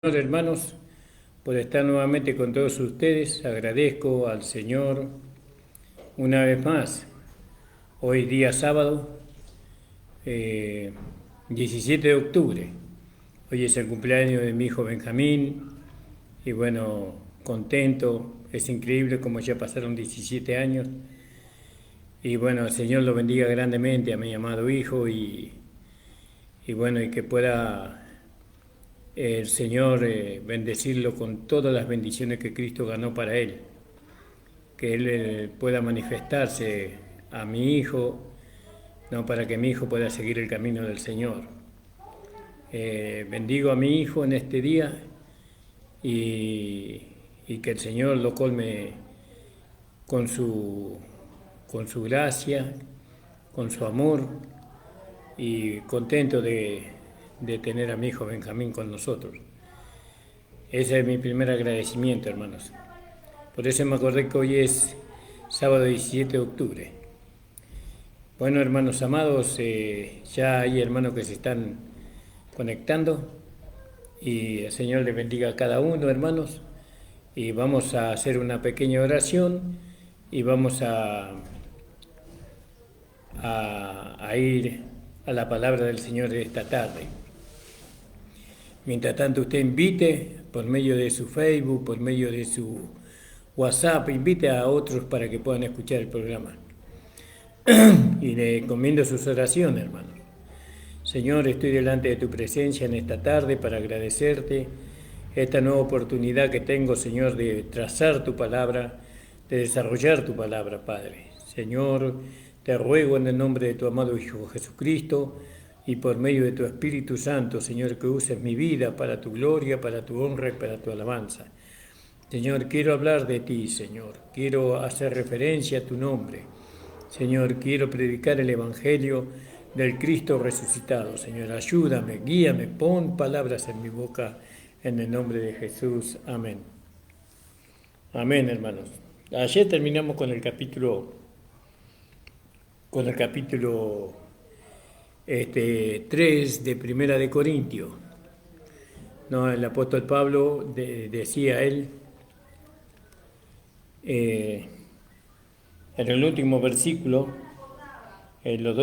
Hermanos, por estar nuevamente con todos ustedes. Agradezco al Señor una vez más. Hoy día sábado, 17 de octubre. Hoy es el cumpleaños de mi hijo Benjamín y bueno, contento. Es increíble como ya pasaron 17 años. Y bueno, el Señor lo bendiga grandemente a mi amado hijo y bueno, y que pueda el Señor bendecirlo con todas las bendiciones que Cristo ganó para él, que él pueda manifestarse a mi hijo, no, para que mi hijo pueda seguir el camino del Señor. Bendigo a mi hijo en este día y que el Señor lo colme con su, con su gracia, con su amor, y contento de tener a mi hijo Benjamín con nosotros. Ese es mi primer agradecimiento, hermanos. Por eso me acordé que hoy es sábado 17 de octubre. Bueno, hermanos amados, ya hay hermanos que se están conectando y el Señor les bendiga a cada uno, hermanos. Y vamos a hacer una pequeña oración y vamos a ir a la palabra del Señor de esta tarde. Mientras tanto, usted invite por medio de su Facebook, por medio de su WhatsApp, invite a otros para que puedan escuchar el programa. Y le encomiendo sus oraciones, hermanos. Señor, estoy delante de tu presencia en esta tarde para agradecerte esta nueva oportunidad que tengo, Señor, de trazar tu palabra, de desarrollar tu palabra, Padre. Señor, te ruego en el nombre de tu amado Hijo Jesucristo y por medio de tu Espíritu Santo, Señor, que uses mi vida para tu gloria, para tu honra y para tu alabanza. Señor, quiero hablar de ti, Señor. Quiero hacer referencia a tu nombre. Señor, quiero predicar el Evangelio del Cristo resucitado. Señor, ayúdame, guíame, pon palabras en mi boca en el nombre de Jesús. Amén. Amén, hermanos. Ayer terminamos con el capítulo 3 de Primera de Corintios. No, el apóstol Pablo decía él, en el último versículo, en los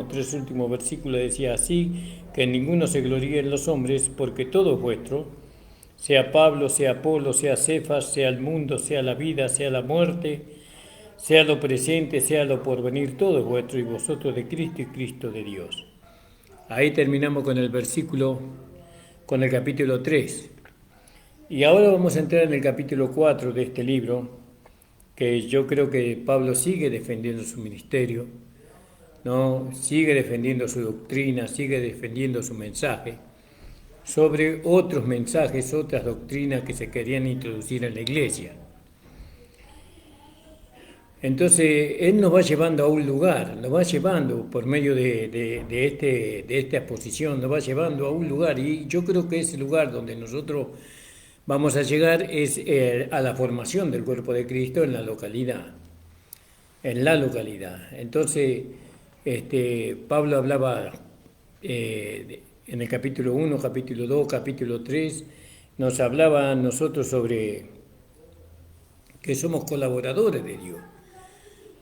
tres últimos versículos decía así, que ninguno se gloríe en los hombres, porque todo es vuestro, sea Pablo, sea Apolo, sea Cefas, sea el mundo, sea la vida, sea la muerte, sea lo presente, sea lo porvenir, todo es vuestro, y vosotros de Cristo y Cristo de Dios. Ahí terminamos con el capítulo 3. Y ahora vamos a entrar en el capítulo 4 de este libro, que yo creo que Pablo sigue defendiendo su ministerio, ¿no? Sigue defendiendo su doctrina, sigue defendiendo su mensaje sobre otros mensajes, otras doctrinas que se querían introducir en la iglesia. Entonces, él nos va llevando a un lugar, nos va llevando por medio de esta exposición, nos va llevando a un lugar, y yo creo que ese lugar donde nosotros vamos a llegar es a la formación del cuerpo de Cristo en la localidad. Entonces, Pablo hablaba en el capítulo 1, capítulo 2, capítulo 3, nos hablaba a nosotros sobre que somos colaboradores de Dios,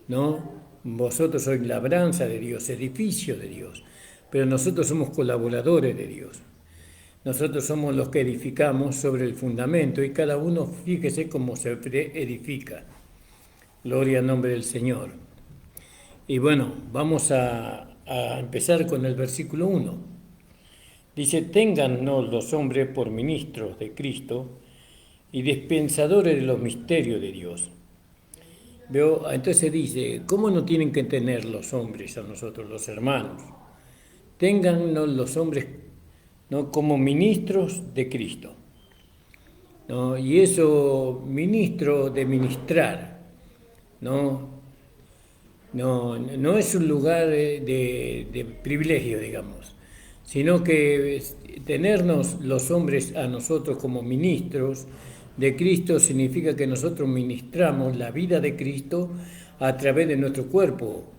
¿no? Vosotros sois labranza de Dios, edificio de Dios, pero nosotros somos colaboradores de Dios. Nosotros somos los que edificamos sobre el fundamento y cada uno fíjese cómo se edifica. Gloria al nombre del Señor. Y bueno, vamos a empezar con el versículo 1. Dice, téngannos los hombres por ministros de Cristo y dispensadores de los misterios de Dios. Entonces dice, ¿cómo no tienen que tener los hombres a nosotros, los hermanos? Téngannos los hombres, ¿no?, como ministros de Cristo, ¿no? Y eso, ministro de ministrar, no es un lugar de privilegio, digamos, sino que tenernos los hombres a nosotros como ministros de Cristo significa que nosotros ministramos la vida de Cristo a través de nuestro cuerpo,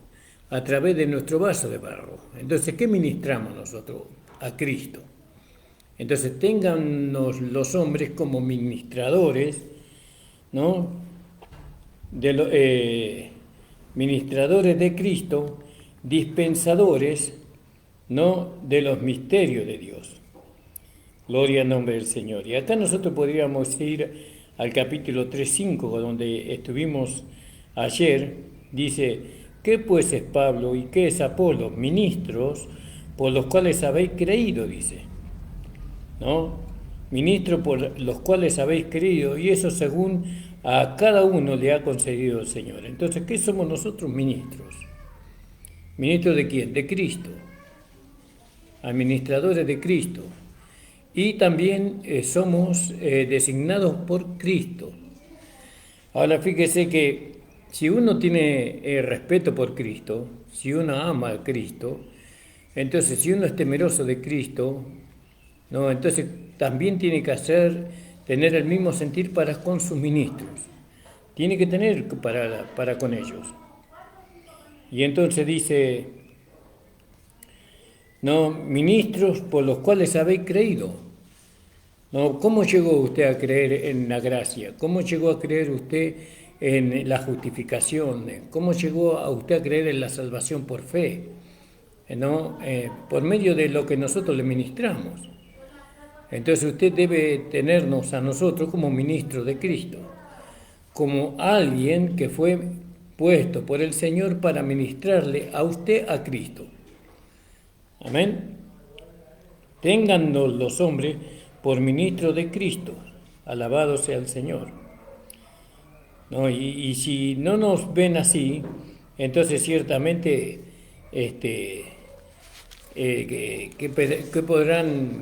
a través de nuestro vaso de barro. Entonces, ¿qué ministramos nosotros a Cristo? Entonces, téngannos los hombres como ministradores, ¿no? Ministradores de Cristo, dispensadores, ¿no? De los misterios de Dios. Gloria al nombre del Señor. Y acá nosotros podríamos ir al capítulo 3:5, donde estuvimos ayer. Dice, ¿qué pues es Pablo y qué es Apolo? Ministros por los cuales habéis creído, dice. ¿No? Ministros por los cuales habéis creído, y eso según a cada uno le ha concedido el Señor. Entonces, ¿qué somos nosotros? Ministros. ¿Ministros de quién? De Cristo. Administradores de Cristo. Y también somos designados por Cristo. Ahora fíjese que si uno tiene respeto por Cristo, si uno ama a Cristo, entonces si uno es temeroso de Cristo, ¿no? Entonces también tiene que tener el mismo sentir para con sus ministros. Tiene que tener para con ellos. Y entonces dice, no, ministros por los cuales habéis creído. No, ¿cómo llegó usted a creer en la gracia? ¿Cómo llegó a creer usted en la justificación? ¿Cómo llegó a usted a creer en la salvación por fe? ¿No? Por medio de lo que nosotros le ministramos. Entonces usted debe tenernos a nosotros como ministros de Cristo, como alguien que fue puesto por el Señor para ministrarle a usted a Cristo. Amén. Téngannos los hombres por ministro de Cristo, alabado sea el Señor. ¿No? Y si no nos ven así, entonces ciertamente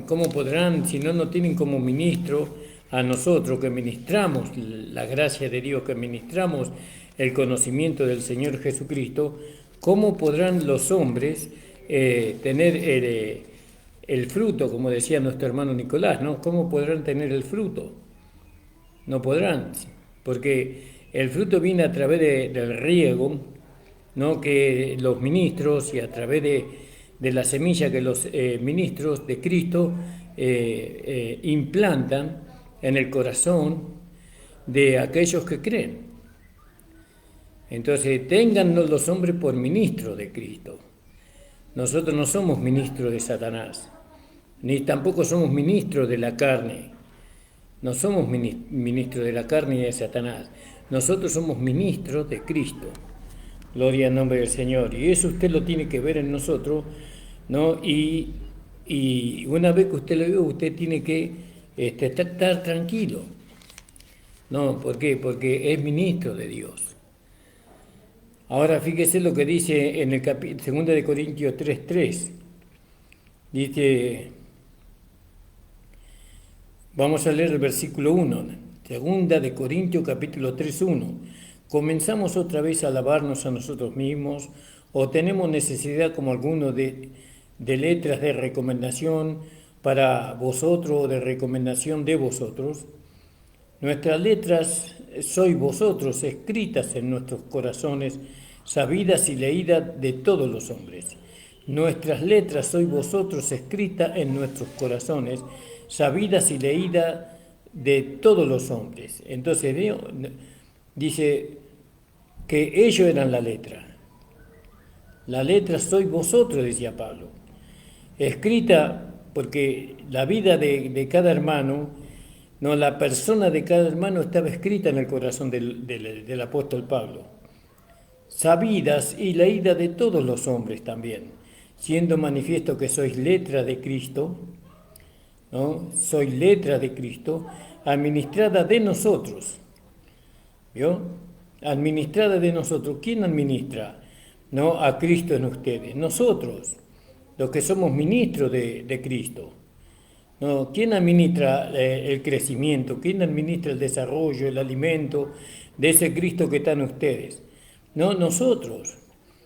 ¿cómo podrán, si no nos tienen como ministro a nosotros que ministramos la gracia de Dios, que ministramos el conocimiento del Señor Jesucristo, cómo podrán los hombres tener el fruto, como decía nuestro hermano Nicolás, ¿no? ¿Cómo podrán tener el fruto? No podrán, porque el fruto viene a través del riego, ¿no? Que los ministros y a través de la semilla que los ministros de Cristo implantan en el corazón de aquellos que creen. Entonces, téngannos los hombres por ministros de Cristo. Nosotros no somos ministros de Satanás, ni tampoco somos ministros de la carne. No somos ministros de la carne ni de Satanás. Nosotros somos ministros de Cristo. Gloria al nombre del Señor. Y eso usted lo tiene que ver en nosotros, ¿no? Y una vez que usted lo ve, usted tiene que estar tranquilo. ¿No? ¿Por qué? Porque es ministro de Dios. Ahora fíjese lo que dice en el 2 de Corintios 3:3. Dice, vamos a leer el versículo 1, 2 de Corintios capítulo 3:1. ¿Comenzamos otra vez a alabarnos a nosotros mismos o tenemos necesidad como alguno de letras de recomendación para vosotros o de recomendación de vosotros? Nuestras letras sois vosotros, escritas en nuestros corazones, sabidas y leídas de todos los hombres. Nuestras letras sois vosotros, escritas en nuestros corazones, sabidas y leídas de todos los hombres. Entonces dice que ellos eran la letra. La letra sois vosotros, decía Pablo. Escrita porque la vida de cada hermano, no, la persona de cada hermano estaba escrita en el corazón del apóstol Pablo. Sabidas y leídas de todos los hombres también, siendo manifiesto que sois letra de Cristo, ¿no? Sois letra de Cristo, administrada de nosotros. ¿Vio? Administrada de nosotros. ¿Quién administra? ¿No? A Cristo en ustedes. Nosotros, los que somos ministros de Cristo. ¿No? ¿Quién administra el crecimiento? ¿Quién administra el desarrollo, el alimento de ese Cristo que está en ustedes? No, nosotros,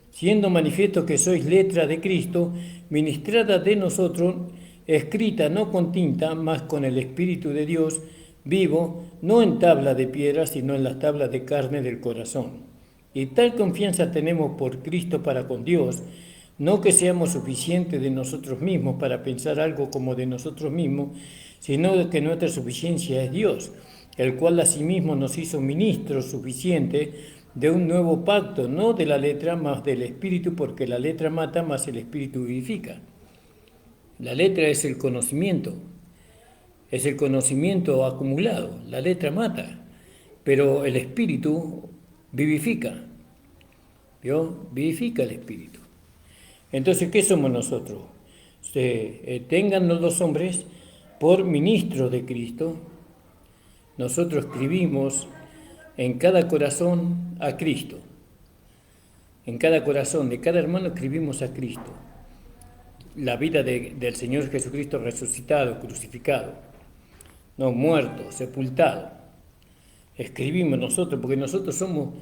siendo manifiesto que sois letra de Cristo, ministrada de nosotros, escrita no con tinta, mas con el Espíritu de Dios vivo, no en tabla de piedra, sino en las tablas de carne del corazón. Y tal confianza tenemos por Cristo para con Dios, No que seamos suficientes de nosotros mismos para pensar algo como de nosotros mismos, sino que nuestra suficiencia es Dios, el cual asimismo nos hizo ministros suficientes de un nuevo pacto, no de la letra más del espíritu, porque la letra mata, más el espíritu vivifica. La letra es el conocimiento acumulado, la letra mata, pero el espíritu vivifica, ¿vio? Vivifica el espíritu. Entonces, ¿qué somos nosotros? Téngannos los hombres por ministros de Cristo. Nosotros escribimos en cada corazón a Cristo. En cada corazón de cada hermano escribimos a Cristo. La vida del Señor Jesucristo resucitado, crucificado, no muerto, sepultado. Escribimos nosotros, porque nosotros somos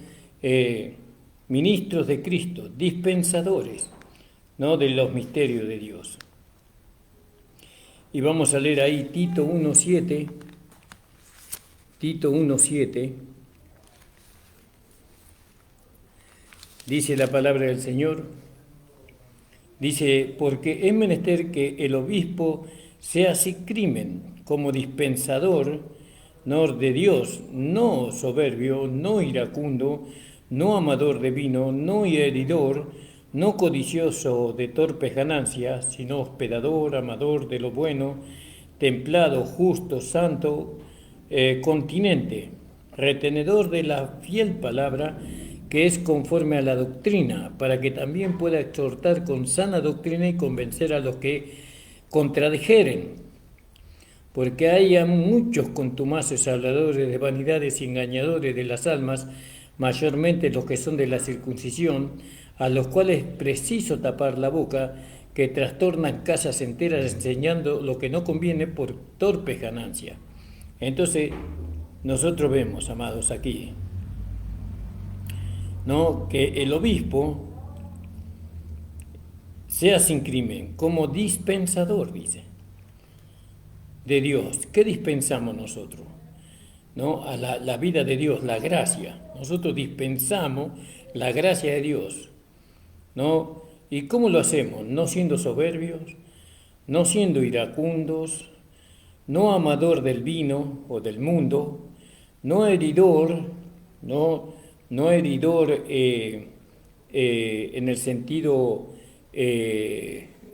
ministros de Cristo, dispensadores, ¿no?, de los misterios de Dios. Y vamos a leer ahí Tito 1:7. Tito 1:7. Dice la palabra del Señor. Dice, porque es menester que el obispo sea sin crimen, como dispensador, no de Dios, no soberbio, no iracundo, no amador de vino, no heridor, no codicioso de torpes ganancias, sino hospedador, amador de lo bueno, templado, justo, santo, continente, retenedor de la fiel palabra, que es conforme a la doctrina, para que también pueda exhortar con sana doctrina y convencer a los que contradijeren. Porque hay muchos contumaces, habladores de vanidades y engañadores de las almas, mayormente los que son de la circuncisión, a los cuales es preciso tapar la boca, que trastornan casas enteras enseñando lo que no conviene por torpes ganancias. Entonces, nosotros vemos, amados, aquí, ¿no?, que el obispo sea sin crimen, como dispensador, dice, de Dios. ¿Qué dispensamos nosotros? ¿No? A la vida de Dios, la gracia. Nosotros dispensamos la gracia de Dios, ¿no? ¿Y cómo lo hacemos? No siendo soberbios, no siendo iracundos, no amador del vino o del mundo, no heridor, no heridor en el sentido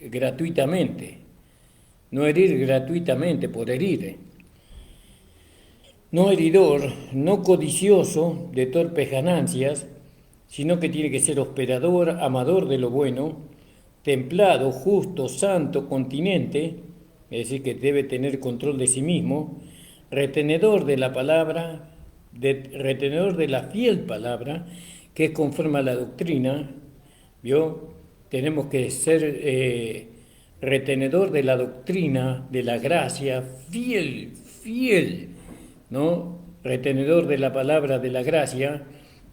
gratuitamente, no herir gratuitamente por herir, no heridor, no codicioso de torpes ganancias, sino que tiene que ser hospedador, amador de lo bueno, templado, justo, santo, continente, es decir, que debe tener control de sí mismo, retenedor de la palabra, retenedor de la fiel palabra, que es conforme a la doctrina, ¿vio? Tenemos que ser retenedor de la doctrina, de la gracia, fiel, ¿no? Retenedor de la palabra de la gracia,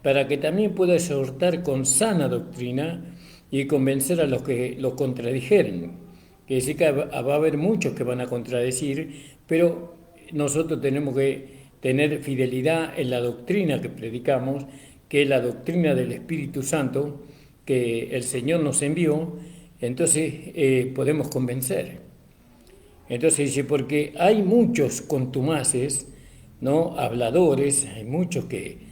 para que también pueda exhortar con sana doctrina y convencer a los que lo contradijeren. Que sí que va a haber muchos que van a contradecir, pero nosotros tenemos que tener fidelidad en la doctrina que predicamos, que es la doctrina del Espíritu Santo, que el Señor nos envió. Entonces podemos convencer. Entonces dice, porque hay muchos contumaces, ¿no?, habladores, hay muchos que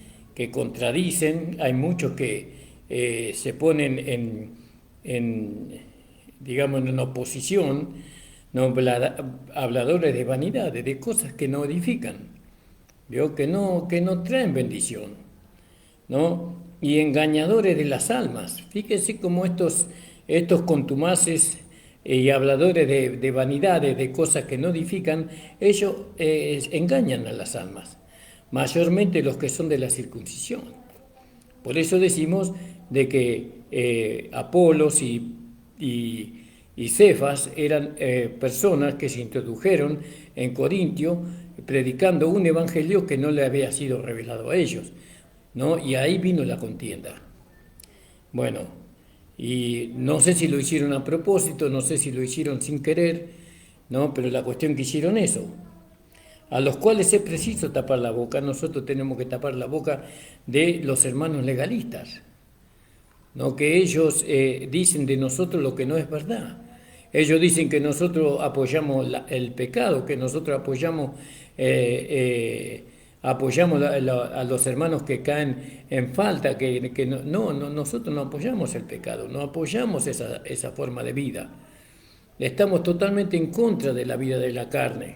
contradicen, hay muchos que se ponen digamos, en oposición, ¿no?, habladores de vanidades, de cosas que no edifican, ¿vio? Que no traen bendición, ¿no? Y engañadores de las almas. Fíjense cómo estos contumaces y habladores de vanidades, de cosas que no edifican, ellos engañan a las almas, mayormente los que son de la circuncisión. Por eso decimos de que Apolos y Cefas eran personas que se introdujeron en Corintio predicando un evangelio que no le había sido revelado a ellos, ¿no? Y ahí vino la contienda. Bueno, y no sé si lo hicieron a propósito, no sé si lo hicieron sin querer, ¿no? Pero la cuestión que hicieron eso, a los cuales es preciso tapar la boca. Nosotros tenemos que tapar la boca de los hermanos legalistas, ¿no? Que ellos dicen de nosotros lo que no es verdad. Ellos dicen que nosotros apoyamos el pecado, que nosotros apoyamos a los hermanos que caen en falta, que no, nosotros no apoyamos el pecado, no apoyamos esa forma de vida. Estamos totalmente en contra de la vida de la carne.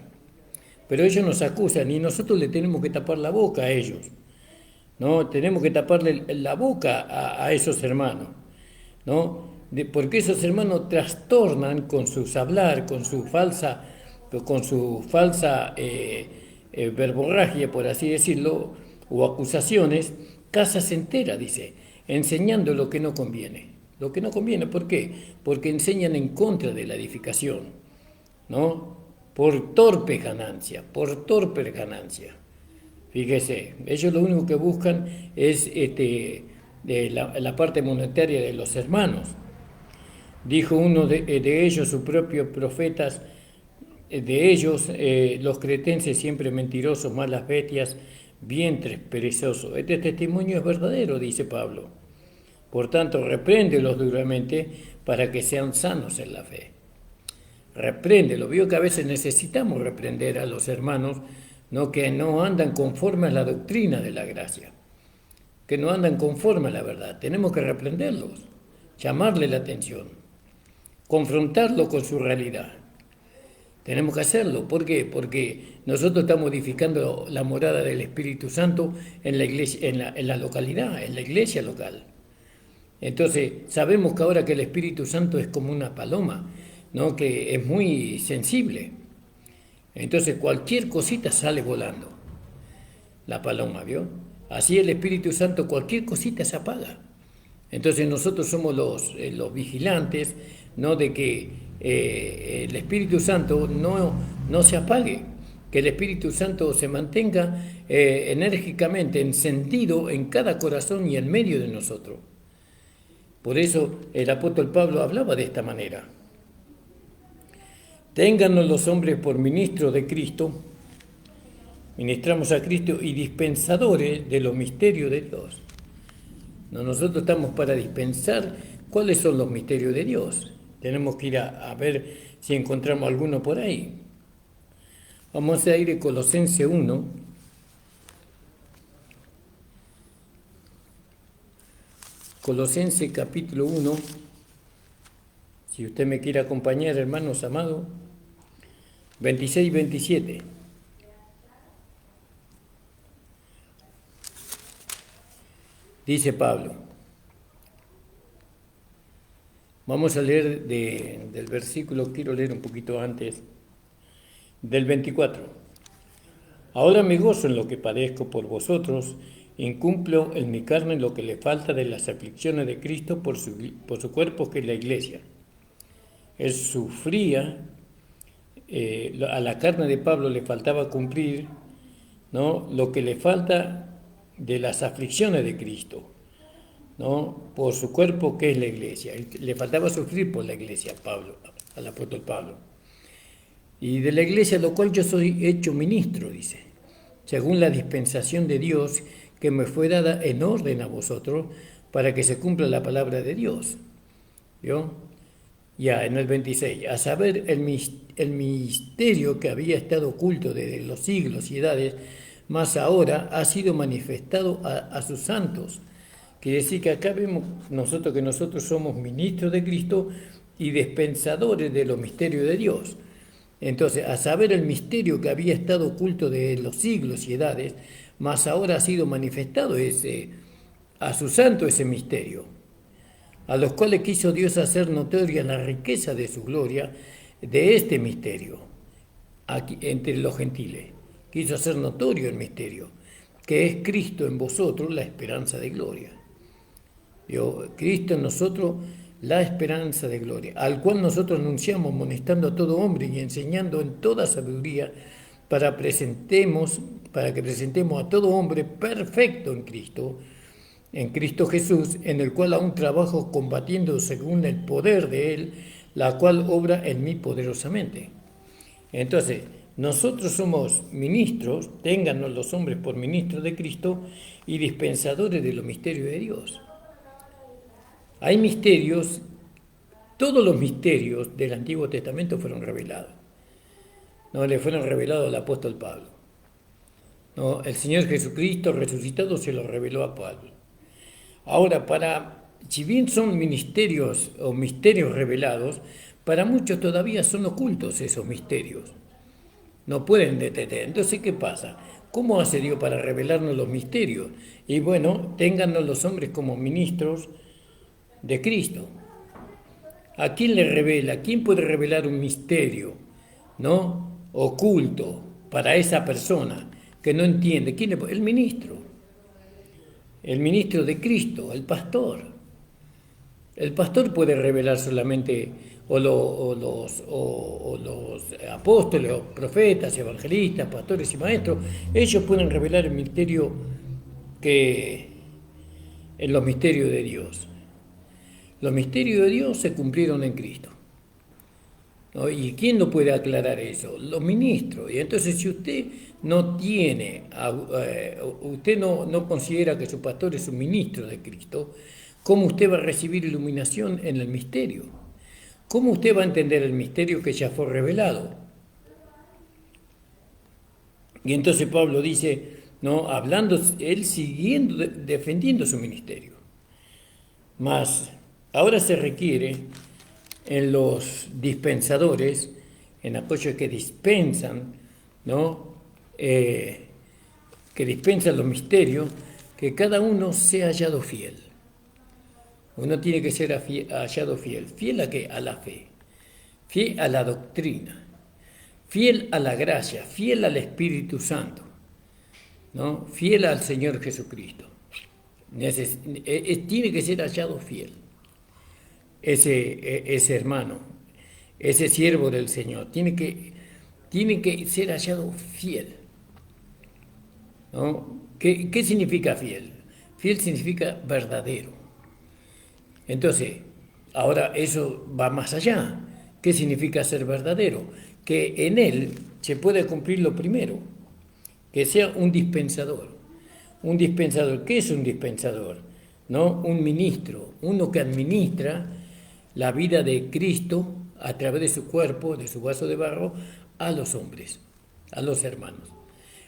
Pero ellos nos acusan y nosotros le tenemos que tapar la boca a ellos, ¿no? Tenemos que taparle la boca a esos hermanos, ¿no? Porque esos hermanos trastornan con sus hablar, con su falsa verborragia, por así decirlo, o acusaciones, casas enteras, dice, enseñando lo que no conviene. Lo que no conviene, ¿por qué? Porque enseñan en contra de la edificación, ¿no? Por torpe ganancia. Fíjese, ellos lo único que buscan es la parte monetaria de los hermanos. Dijo uno de ellos, sus propios profetas, de ellos, los cretenses siempre mentirosos, malas bestias, vientres perezosos. Este testimonio es verdadero, dice Pablo. Por tanto, repréndelos duramente para que sean sanos en la fe. Repréndelo. Vio que a veces necesitamos reprender a los hermanos, ¿no? Que no andan conforme a la doctrina de la gracia, que no andan conforme a la verdad. Tenemos que reprenderlos, llamarle la atención, confrontarlo con su realidad. Tenemos que hacerlo. ¿Por qué? Porque nosotros estamos edificando la morada del Espíritu Santo en la iglesia, en la localidad, en la iglesia local. Entonces, sabemos que ahora que el Espíritu Santo es como una paloma, ¿no? Que es muy sensible. Entonces, cualquier cosita sale volando. La paloma, ¿vio? Así el Espíritu Santo, cualquier cosita se apaga. Entonces, nosotros somos los vigilantes, ¿no? De que el Espíritu Santo no se apague, que el Espíritu Santo se mantenga enérgicamente encendido en cada corazón y en medio de nosotros. Por eso el apóstol Pablo hablaba de esta manera. Téngannos los hombres por ministros de Cristo, ministramos a Cristo y dispensadores de los misterios de Dios. Nosotros estamos para dispensar cuáles son los misterios de Dios. Tenemos que ir a ver si encontramos alguno por ahí. Vamos a ir a Colosenses 1. Colosenses capítulo 1. Si usted me quiere acompañar, hermanos amados, 26 y 27. Dice Pablo. Vamos a leer del versículo, quiero leer un poquito antes, del 24. Ahora me gozo en lo que padezco por vosotros, incumplo en mi carne lo que le falta de las aflicciones de Cristo por su cuerpo, que es la iglesia. Él sufría, a la carne de Pablo le faltaba cumplir, ¿no? Lo que le falta de las aflicciones de Cristo, ¿no? Por su cuerpo, que es la iglesia. Le faltaba sufrir por la iglesia, al apóstol Pablo. Y de la iglesia, lo cual yo soy hecho ministro, dice, según la dispensación de Dios que me fue dada en orden a vosotros, para que se cumpla la palabra de Dios. ¿Vio? Ya en el 26, a saber el misterio que había estado oculto desde los siglos y edades, mas ahora ha sido manifestado a sus santos. Quiere decir que acá vemos que nosotros somos ministros de Cristo y dispensadores de los misterios de Dios. Entonces, a saber el misterio que había estado oculto desde los siglos y edades, mas ahora ha sido manifestado a sus santos ese misterio, a los cuales quiso Dios hacer notoria la riqueza de su gloria de este misterio aquí, entre los gentiles. Quiso hacer notorio el misterio, que es Cristo en vosotros, la esperanza de gloria. Cristo en nosotros, la esperanza de gloria, al cual nosotros anunciamos, amonestando a todo hombre y enseñando en toda sabiduría, para que presentemos a todo hombre perfecto en Cristo Jesús, en el cual aún trabajo combatiendo según el poder de Él, la cual obra en mí poderosamente. Entonces, nosotros somos ministros, téngannos los hombres por ministros de Cristo y dispensadores de los misterios de Dios. Hay misterios, todos los misterios del Antiguo Testamento fueron revelados. No le fueron revelados al apóstol Pablo. No, el Señor Jesucristo resucitado se lo reveló a Pablo. Ahora, si bien son ministerios o misterios revelados, para muchos todavía son ocultos esos misterios. No pueden detener. Entonces, ¿qué pasa? ¿Cómo hace Dios para revelarnos los misterios? Y bueno, téngannos los hombres como ministros de Cristo. ¿A quién le revela? ¿Quién puede revelar un misterio, no, oculto para esa persona que no entiende? ¿Quién el ministro? El ministro de Cristo, el pastor. El pastor puede revelar solamente, o los apóstoles, o profetas, evangelistas, pastores y maestros. Ellos pueden revelar el misterio en los misterios de Dios. Los misterios de Dios se cumplieron en Cristo, ¿no? ¿Y quién no puede aclarar eso? Los ministros. Y entonces, si usted no tiene, usted no considera que su pastor es un ministro de Cristo, ¿cómo usted va a recibir iluminación en el misterio? ¿Cómo usted va a entender el misterio que ya fue revelado? Y entonces Pablo dice, no, hablando, él siguiendo, defendiendo su ministerio. Mas ahora se requiere en los dispensadores, en aquellos que dispensan, ¿no? Que dispensan los misterios, que cada uno sea hallado fiel. Uno tiene que ser hallado fiel. ¿Fiel a qué? A la fe. Fiel a la doctrina. Fiel a la gracia. Fiel al Espíritu Santo, ¿no? Fiel al Señor Jesucristo. Tiene que ser hallado fiel. Ese hermano, ese siervo del Señor, tiene que ser hallado fiel, ¿no? ¿Qué significa fiel? Fiel significa verdadero. Entonces, ahora eso va más allá. ¿Qué significa ser verdadero? Que en él se puede cumplir lo primero, que sea un dispensador. Un dispensador, ¿qué es un dispensador? ¿No? Un ministro, uno que administra la vida de Cristo a través de su cuerpo, de su vaso de barro, a los hombres, a los hermanos.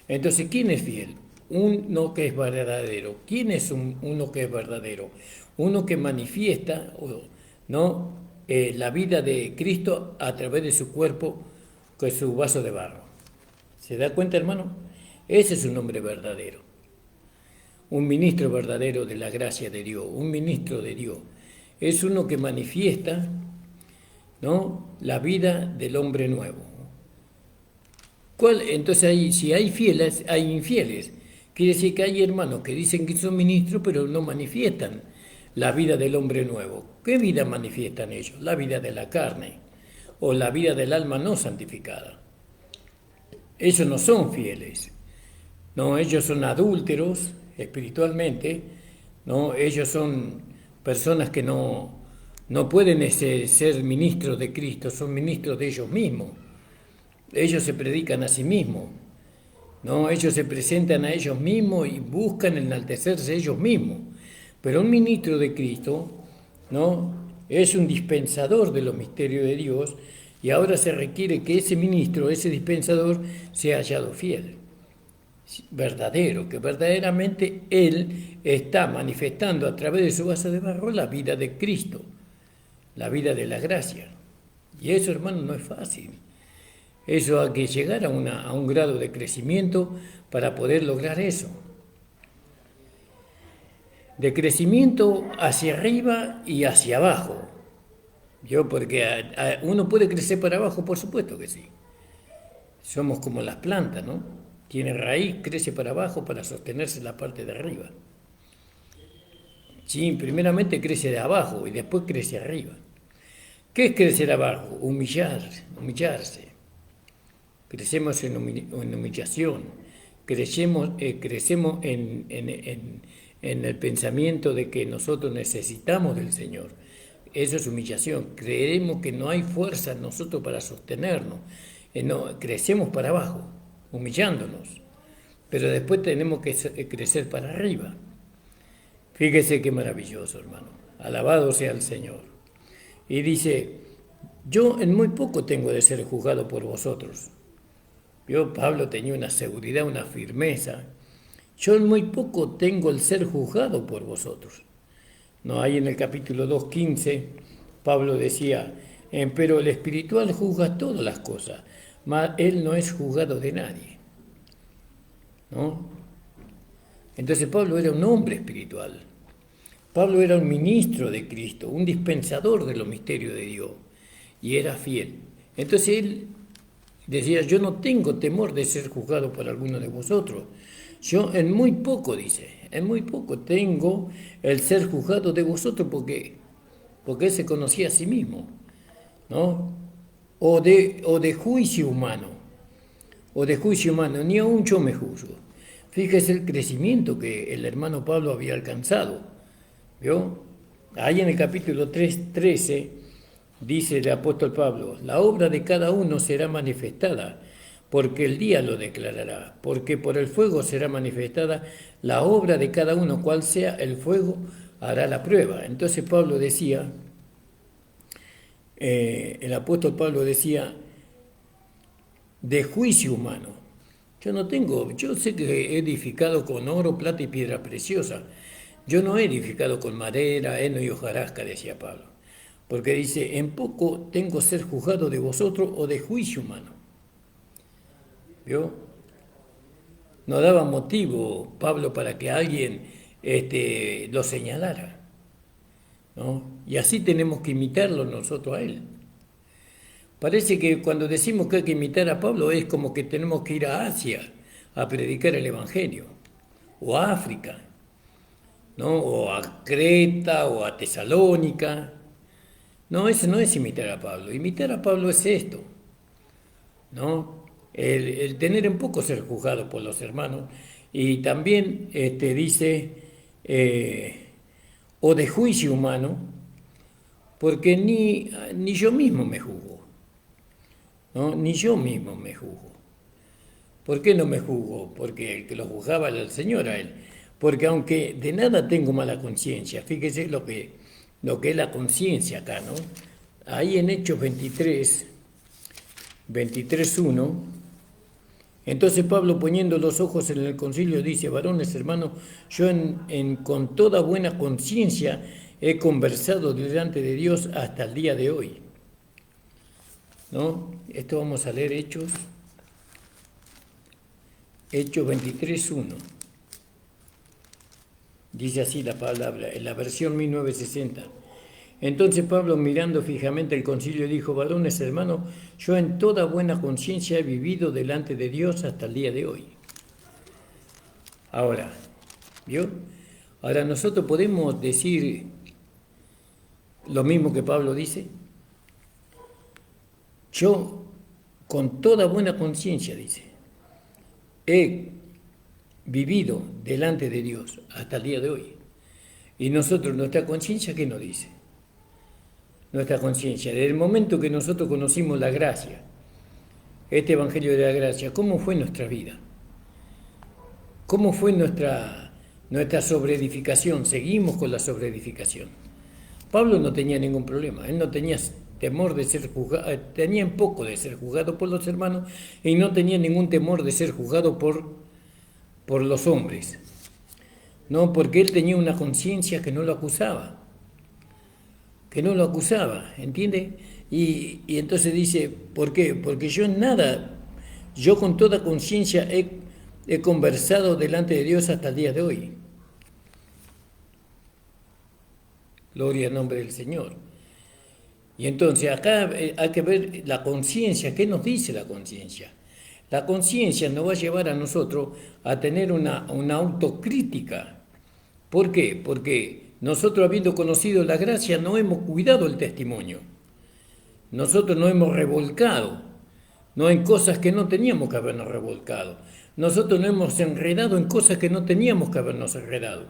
Entonces, ¿quién es fiel? Uno que es verdadero. ¿Quién es uno que es verdadero? Uno que manifiesta, ¿no? La vida de Cristo a través de su cuerpo, que es su vaso de barro. ¿Se da cuenta, hermano? Ese es un hombre verdadero. Un ministro verdadero de la gracia de Dios, un ministro de Dios. Es uno que manifiesta, ¿no?, la vida del hombre nuevo. Entonces, si hay fieles, hay infieles. Quiere decir que hay hermanos que dicen que son ministros, pero no manifiestan la vida del hombre nuevo. ¿Qué vida manifiestan ellos? La vida de la carne o la vida del alma no santificada. Ellos no son fieles. No, ellos son adúlteros espiritualmente, ¿no? Ellos son personas que no pueden ser ministros de Cristo, son ministros de ellos mismos. Ellos se predican a sí mismos, ¿no? Ellos se presentan a ellos mismos y buscan enaltecerse ellos mismos. Pero un ministro de Cristo, ¿no?, es un dispensador de los misterios de Dios, y ahora se requiere que ese ministro, ese dispensador, sea hallado fiel, verdadero, que verdaderamente él está manifestando a través de su vaso de barro la vida de Cristo, la vida de la gracia. Y eso, hermano, no es fácil. Eso hay que llegar a un grado de crecimiento para poder lograr eso. De crecimiento hacia arriba y hacia abajo. Porque uno puede crecer para abajo, por supuesto que sí. Somos como las plantas, ¿no? Tiene raíz, crece para abajo para sostenerse la parte de arriba. Sí, primeramente crece de abajo y después crece arriba. ¿Qué es crecer abajo? Humillarse. Crecemos en humillación. Crecemos en el pensamiento de que nosotros necesitamos del Señor. Eso es humillación. Creemos que no hay fuerza en nosotros para sostenernos. Crecemos para abajo, humillándonos. Pero después tenemos que crecer para arriba. Fíjese qué maravilloso, hermano. Alabado sea el Señor. Y dice, yo en muy poco tengo de ser juzgado por vosotros. Pablo tenía una seguridad, una firmeza. Yo en muy poco tengo el ser juzgado por vosotros. No, ahí en el capítulo 2:15, Pablo decía, pero el espiritual juzga todas las cosas, mas él no es juzgado de nadie. ¿No? Entonces Pablo era un hombre espiritual. Pablo era un ministro de Cristo, un dispensador de los misterios de Dios, y era fiel. Entonces él decía, yo no tengo temor de ser juzgado por alguno de vosotros. Yo en muy poco, dice, en muy poco tengo el ser juzgado de vosotros porque él se conocía a sí mismo, ¿no? O de juicio humano, ni aún yo me juzgo. Fíjese el crecimiento que el hermano Pablo había alcanzado, ¿vio? Ahí en el capítulo 3:13 dice el apóstol Pablo, la obra de cada uno será manifestada, porque el día lo declarará, porque por el fuego será manifestada la obra de cada uno, cual sea el fuego hará la prueba. Entonces Pablo decía, el apóstol Pablo decía, de juicio humano. Yo sé que he edificado con oro, plata y piedra preciosa. Yo no he edificado con madera, heno y hojarasca, decía Pablo. Porque dice, en poco tengo ser juzgado de vosotros o de juicio humano. ¿Vio? No daba motivo Pablo para que alguien lo señalara, ¿no? Y así tenemos que imitarlo nosotros a él. Parece que cuando decimos que hay que imitar a Pablo es como que tenemos que ir a Asia a predicar el Evangelio, o a África, ¿no? O a Creta o a Tesalónica. No, eso no es imitar a Pablo. Imitar a Pablo es esto, ¿no? El tener en poco ser juzgado por los hermanos. Y también dice, o de juicio humano, porque ni yo mismo me juzgo, ¿no? Ni yo mismo me juzgo. ¿Por qué no me juzgo? Porque el que lo juzgaba era el Señor a él. Porque aunque de nada tengo mala conciencia, fíjese lo que es la conciencia acá, ¿no? Ahí en Hechos 23:1, entonces Pablo poniendo los ojos en el concilio dice, varones hermanos, yo con toda buena conciencia he conversado delante de Dios hasta el día de hoy. ¿No? Esto vamos a leer Hechos 23:1. Dice así la palabra, en la versión 1960. Entonces Pablo, mirando fijamente el concilio, dijo, varones hermanos, yo en toda buena conciencia he vivido delante de Dios hasta el día de hoy. Ahora, ¿vio? Ahora nosotros podemos decir lo mismo que Pablo dice. Yo, con toda buena conciencia, dice, he vivido delante de Dios hasta el día de hoy. Y nosotros, nuestra conciencia, ¿qué nos dice? Nuestra conciencia, desde el momento que nosotros conocimos la gracia, este Evangelio de la Gracia, ¿cómo fue nuestra vida? ¿Cómo fue nuestra sobreedificación? Seguimos con la sobreedificación. Pablo no tenía ningún problema, él no tenía temor de ser juzgado, tenía en poco de ser juzgado por los hermanos y no tenía ningún temor de ser juzgado por los hombres. No, porque él tenía una conciencia que no lo acusaba. ¿Entiende? Y entonces dice, ¿por qué? Porque yo con toda conciencia he conversado delante de Dios hasta el día de hoy. Gloria al nombre del Señor. Y entonces acá hay que ver la conciencia. ¿Qué nos dice la conciencia? La conciencia nos va a llevar a nosotros a tener una autocrítica. ¿Por qué? Porque nosotros, habiendo conocido la gracia, no hemos cuidado el testimonio. Nosotros nos hemos revolcado, no en cosas que no teníamos que habernos revolcado. Nosotros nos hemos enredado en cosas que no teníamos que habernos enredado.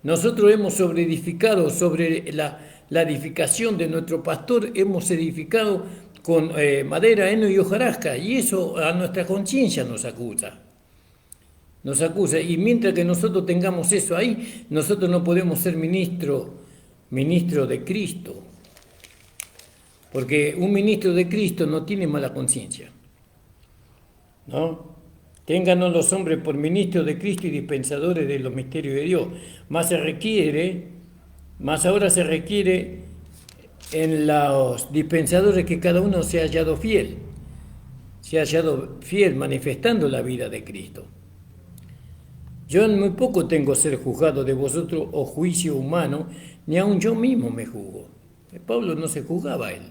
Nosotros hemos sobreedificado sobre la edificación de nuestro pastor, hemos edificado con madera, heno y hojarasca, y eso a nuestra conciencia nos acusa. Y mientras que nosotros tengamos eso ahí, nosotros no podemos ser ministros ministro de Cristo. Porque un ministro de Cristo no tiene mala conciencia, ¿no? Ténganos los hombres por ministros de Cristo y dispensadores de los misterios de Dios. Más ahora se requiere en los dispensadores que cada uno se haya hallado fiel manifestando la vida de Cristo. Yo en muy poco tengo ser juzgado de vosotros o juicio humano, ni aun yo mismo me juzgo. Pablo no se juzgaba a él.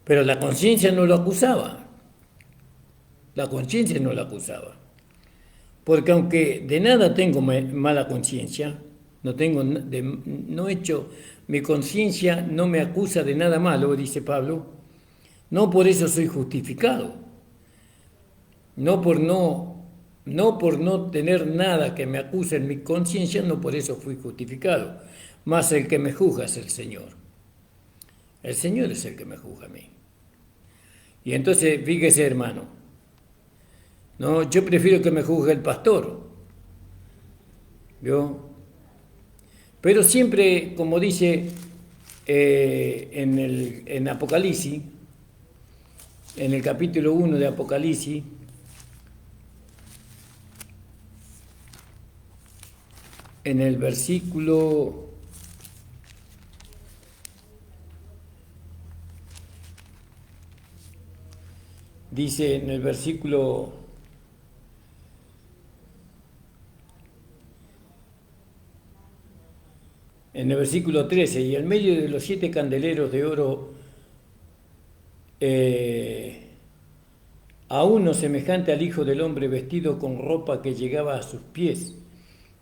Pero la conciencia no lo acusaba. La conciencia no lo acusaba. Porque aunque de nada tengo mala conciencia, mi conciencia no me acusa de nada malo, dice Pablo, no por eso soy justificado. No por no tener nada que me acuse en mi conciencia, no por eso fui justificado. Mas el que me juzga es el Señor. El Señor es el que me juzga a mí. Y entonces, fíjese, hermano, no, yo prefiero que me juzgue el pastor. ¿Vio? Pero siempre, como dice en Apocalipsis, en el capítulo 1 de Apocalipsis, en el versículo dice en el versículo 13, y en medio de los 7 candeleros de oro a uno semejante al Hijo del Hombre vestido con ropa que llegaba a sus pies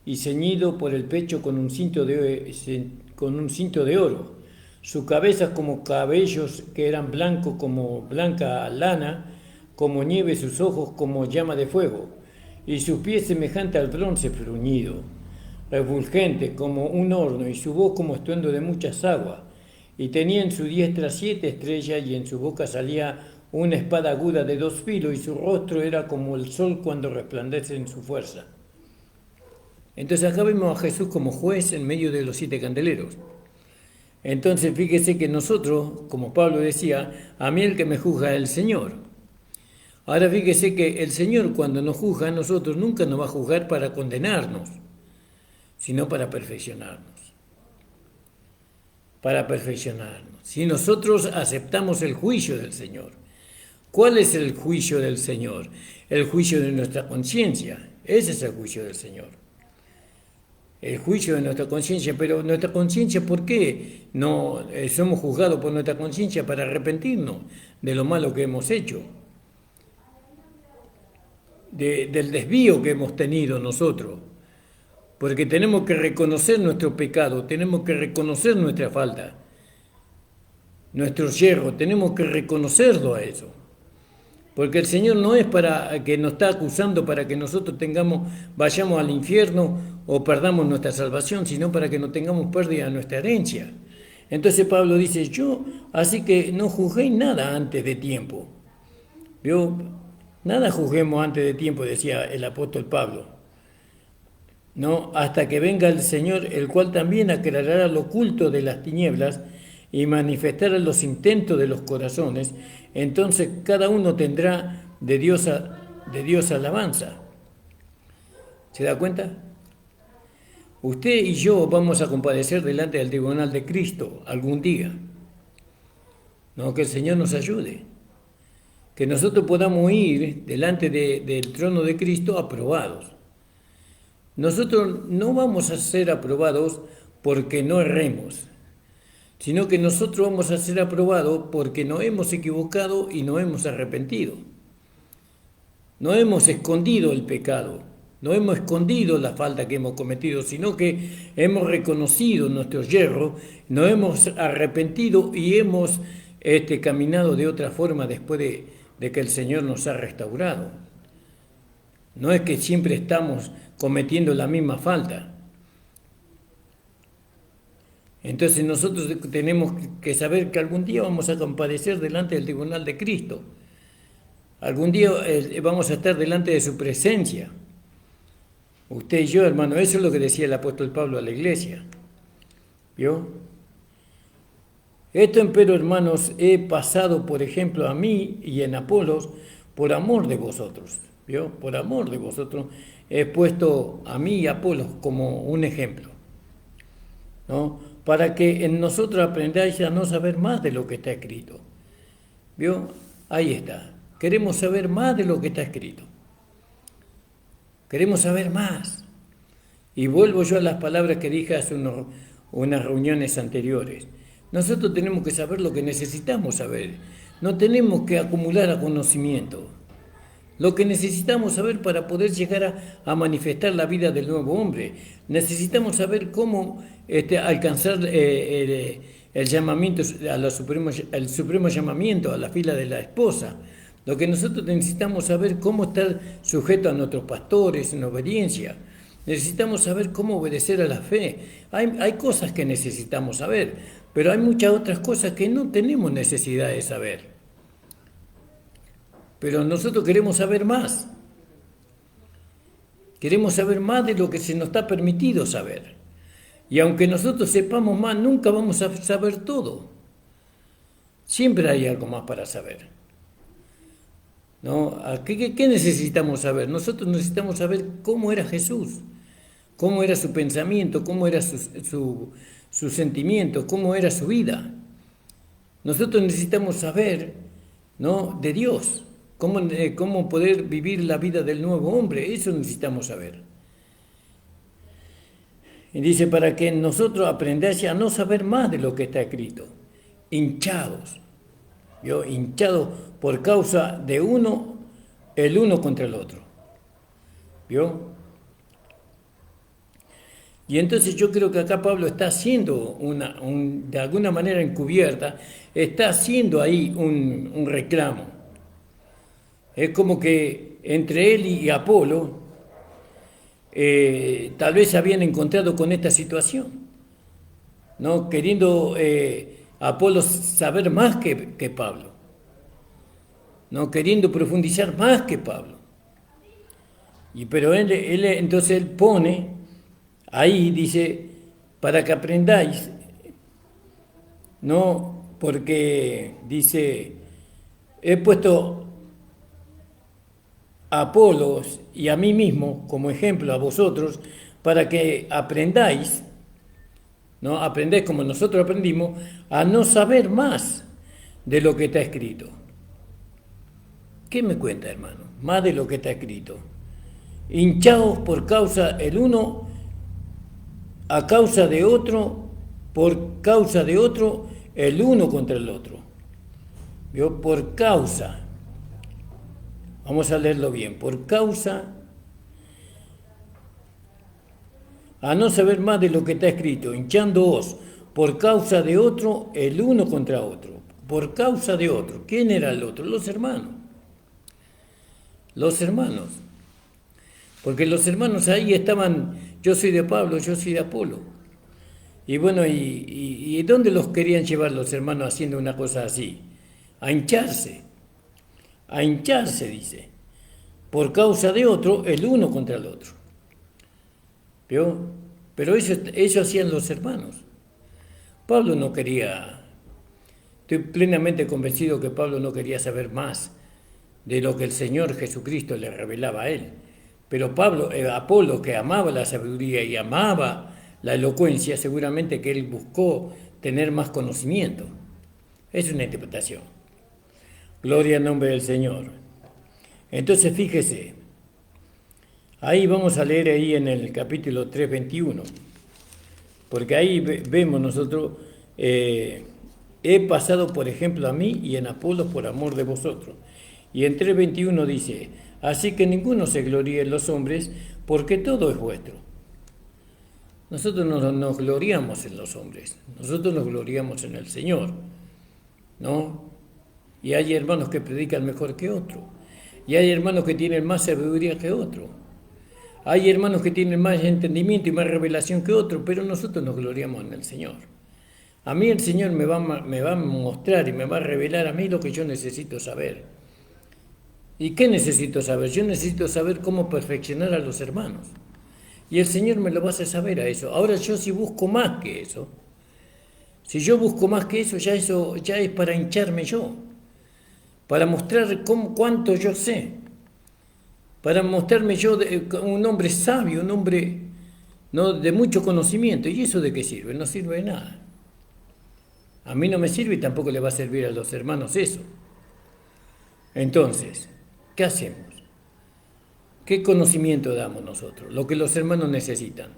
y ceñido por el pecho con un cinto de oro, su cabeza como cabellos que eran blancos como blanca lana, como nieve sus ojos como llama de fuego, y sus pies semejante al bronce bruñido, refulgente como un horno, y su voz como estruendo de muchas aguas, y tenía en su diestra 7 estrellas, y en su boca salía una espada aguda de 2 filos, y su rostro era como el sol cuando resplandece en su fuerza. Entonces acá vemos a Jesús como juez en medio de los 7 candeleros. Entonces fíjese que nosotros, como Pablo decía, a mí el que me juzga es el Señor. Ahora fíjese que el Señor cuando nos juzga a nosotros nunca nos va a juzgar para condenarnos, sino para perfeccionarnos. Para perfeccionarnos. Si nosotros aceptamos el juicio del Señor. ¿Cuál es el juicio del Señor? El juicio de nuestra conciencia. Ese es el juicio del Señor. El juicio de nuestra conciencia. Pero nuestra conciencia, ¿por qué no somos juzgados por nuestra conciencia? Para arrepentirnos de lo malo que hemos hecho. Del desvío que hemos tenido nosotros, porque tenemos que reconocer nuestro pecado, tenemos que reconocer nuestra falta, nuestros yerros, tenemos que reconocerlo a eso, porque el Señor no es para que nos está acusando para que nosotros vayamos al infierno o perdamos nuestra salvación, sino para que no tengamos pérdida de nuestra herencia. Entonces Pablo dice, así que no juzguéis nada antes de tiempo. ¿Vio? Nada juzguemos antes de tiempo, decía el apóstol Pablo, ¿no? Hasta que venga el Señor, el cual también aclarará lo oculto de las tinieblas y manifestará los intentos de los corazones. Entonces cada uno tendrá de Dios alabanza. ¿Se da cuenta? Usted y yo vamos a comparecer delante del tribunal de Cristo algún día. No, que el Señor nos ayude. Que nosotros podamos ir delante del trono de Cristo aprobados. Nosotros no vamos a ser aprobados porque no erremos, sino que nosotros vamos a ser aprobados porque nos hemos equivocado y nos hemos arrepentido. No hemos escondido el pecado, no hemos escondido la falta que hemos cometido, sino que hemos reconocido nuestros yerros, nos hemos arrepentido y hemos caminado de otra forma después de que el Señor nos ha restaurado. No es que siempre estamos cometiendo la misma falta. Entonces nosotros tenemos que saber que algún día vamos a comparecer delante del tribunal de Cristo. Algún día vamos a estar delante de su presencia. Usted y yo, hermano, eso es lo que decía el apóstol Pablo a la iglesia. ¿Vio? Esto, empero, hermanos, he pasado, por ejemplo, a mí y en Apolos, por amor de vosotros. ¿Vio? Por amor de vosotros he puesto a mí y a Apolos como un ejemplo, ¿no? Para que en nosotros aprendáis a no saber más de lo que está escrito. ¿Vio? Ahí está. Queremos saber más de lo que está escrito. Queremos saber más. Y vuelvo yo a las palabras que dije hace unas reuniones anteriores. Nosotros tenemos que saber lo que necesitamos saber. No tenemos que acumular conocimiento. Lo que necesitamos saber para poder llegar a manifestar la vida del nuevo hombre. Necesitamos saber cómo alcanzar el llamamiento, el supremo llamamiento a la fila de la esposa. Lo que nosotros necesitamos saber cómo estar sujeto a nuestros pastores en obediencia. Necesitamos saber cómo obedecer a la fe. Hay cosas que necesitamos saber, pero hay muchas otras cosas que no tenemos necesidad de saber. Pero nosotros queremos saber más. Queremos saber más de lo que se nos está permitido saber. Y aunque nosotros sepamos más, nunca vamos a saber todo. Siempre hay algo más para saber, ¿no? ¿Qué necesitamos saber? Nosotros necesitamos saber cómo era Jesús, cómo era su pensamiento, cómo era su sentimiento, cómo era su vida. Nosotros necesitamos saber, ¿no?, de Dios, cómo poder vivir la vida del nuevo hombre. Eso necesitamos saber. Y dice, para que nosotros aprendáis a no saber más de lo que está escrito, hinchados, ¿vio? Hinchados por causa de el uno contra el otro, ¿vio? Y entonces yo creo que acá Pablo está haciendo de alguna manera encubierta, está haciendo ahí un reclamo. Es como que entre él y Apolo tal vez se habían encontrado con esta situación, ¿no? Queriendo Apolo saber más que Pablo, ¿no? Queriendo profundizar más que Pablo. Pero entonces él pone ahí, dice, para que aprendáis, ¿no? Porque dice, he puesto a Apolos y a mí mismo como ejemplo a vosotros para que aprendáis, ¿no? Aprendáis como nosotros aprendimos a no saber más de lo que está escrito. ¿Qué me cuenta, hermano? Más de lo que está escrito. Hinchaos por causa el uno a causa de otro, por causa de otro, el uno contra el otro. ¿Vio? Por causa. Vamos a leerlo bien. Por causa, a no saber más de lo que está escrito, hinchándoos por causa de otro, el uno contra otro. Por causa de otro. ¿Quién era el otro? Los hermanos. Los hermanos. Porque los hermanos ahí estaban, yo soy de Pablo, yo soy de Apolo. Y bueno, ¿y dónde los querían llevar los hermanos haciendo una cosa así? A hincharse, dice. Por causa de otro, el uno contra el otro. ¿Vio? Pero eso hacían los hermanos. Pablo no quería, estoy plenamente convencido que Pablo no quería saber más de lo que el Señor Jesucristo le revelaba a él. Pero Apolo, que amaba la sabiduría y amaba la elocuencia, seguramente que él buscó tener más conocimiento. Es una interpretación. Gloria al nombre del Señor. Entonces fíjese, ahí vamos a leer ahí en el capítulo 3:21, porque ahí vemos nosotros, he pasado por ejemplo a mí y en Apolos por amor de vosotros. Y en 3:21 dice, así que ninguno se gloríe en los hombres, porque todo es vuestro. Nosotros no nos gloriamos en los hombres, nosotros nos gloriamos en el Señor, ¿no? Y hay hermanos que predican mejor que otros, y hay hermanos que tienen más sabiduría que otros, hay hermanos que tienen más entendimiento y más revelación que otros, pero nosotros nos gloriamos en el Señor. A mí el Señor me va a mostrar y me va a revelar a mí lo que yo necesito saber. ¿Y qué necesito saber? Yo necesito saber cómo perfeccionar a los hermanos. Y el Señor me lo va a hacer saber a eso. Ahora yo si busco más que eso, Si yo busco más que eso ya es para hincharme yo, para mostrar cuánto yo sé, para mostrarme yo un hombre sabio, un hombre, ¿no?, de mucho conocimiento. ¿Y eso de qué sirve? No sirve de nada. A mí no me sirve y tampoco le va a servir a los hermanos eso. Entonces, ¿qué hacemos? ¿Qué conocimiento damos nosotros? Lo que los hermanos necesitan.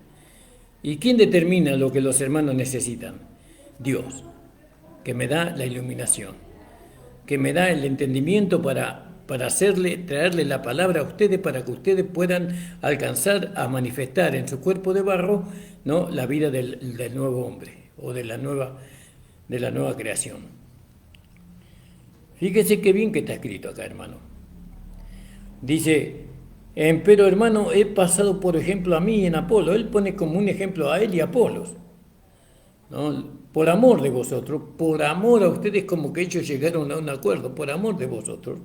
¿Y quién determina lo que los hermanos necesitan? Dios, que me da la iluminación, que me da el entendimiento para traerle la palabra a ustedes, para que ustedes puedan alcanzar a manifestar en su cuerpo de barro, ¿no?, la vida del nuevo hombre o de la nueva creación. Fíjese qué bien que está escrito acá, hermano. Dice, pero hermano, he pasado por ejemplo a mí en Apolo. Él pone como un ejemplo a él y a Apolos, ¿no? Por amor de vosotros, por amor a ustedes, como que ellos llegaron a un acuerdo, por amor de vosotros,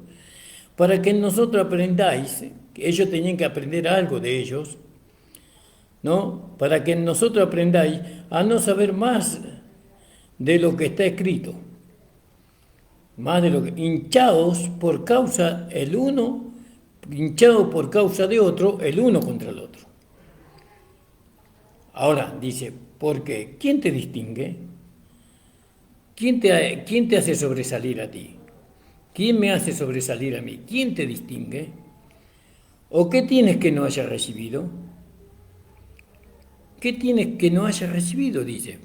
para que nosotros aprendáis, que ellos tenían que aprender algo de ellos, ¿no? Para que nosotros aprendáis a no saber más de lo que está escrito, más de lo que, hinchados por causa de otro, el uno contra el otro. Ahora dice, ¿por qué? ¿Quién te distingue? ¿Quién te hace sobresalir a ti? ¿Quién me hace sobresalir a mí? ¿Quién te distingue? ¿O qué tienes que no hayas recibido? ¿Qué tienes que no hayas recibido? Dice.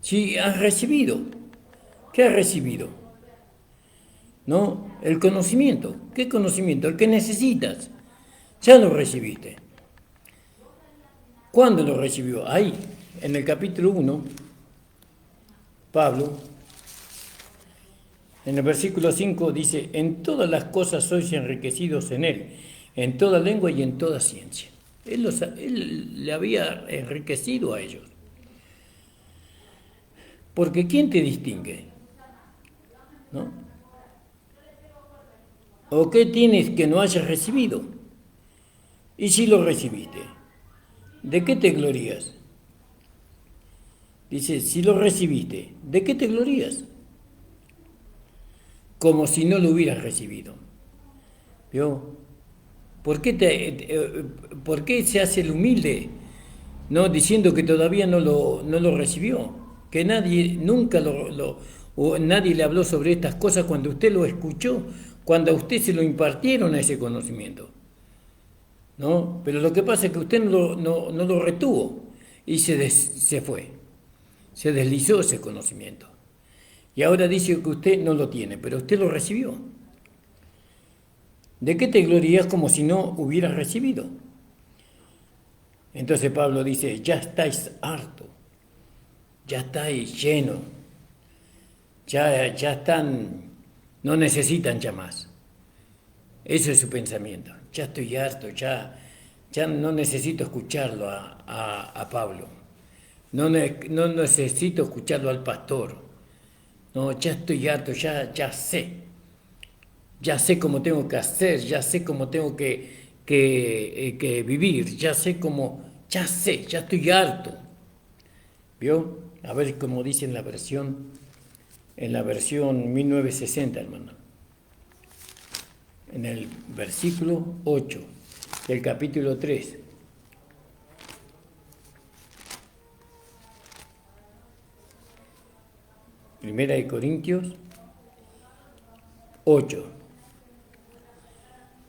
Si has recibido, ¿qué has recibido? ¿No? El conocimiento. ¿Qué conocimiento? El que necesitas. Ya lo recibiste. ¿Cuándo lo recibió? Ahí, en el capítulo 1, Pablo, en el versículo 5 dice, en todas las cosas sois enriquecidos en él, en toda lengua y en toda ciencia. Él le había enriquecido a ellos. Porque ¿quién te distingue? ¿No? ¿O qué tienes que no hayas recibido? Y si lo recibiste, ¿de qué te glorías? Dice, si lo recibiste, ¿de qué te glorías? Como si no lo hubieras recibido. ¿Vio? ¿Por qué se hace el humilde, no, diciendo que todavía no lo recibió? Que nadie nunca o nadie le habló sobre estas cosas cuando usted lo escuchó, cuando a usted se lo impartieron a ese conocimiento, ¿no? Pero lo que pasa es que usted no lo retuvo y se fue, se deslizó ese conocimiento. Y ahora dice que usted no lo tiene, pero usted lo recibió. ¿De qué te glorías como si no hubieras recibido? Entonces Pablo dice, ya estáis harto, ya estáis lleno, ya están, no necesitan ya más. Ese es su pensamiento. Ya estoy harto, ya no necesito escucharlo a Pablo. No necesito escucharlo al pastor. No, ya estoy harto, ya sé. Ya sé cómo tengo que hacer, ya sé cómo tengo que vivir, ya estoy harto. ¿Vio? A ver cómo dice en la versión 1960, hermano. En el versículo 8 del capítulo 3. Primera de Corintios 8.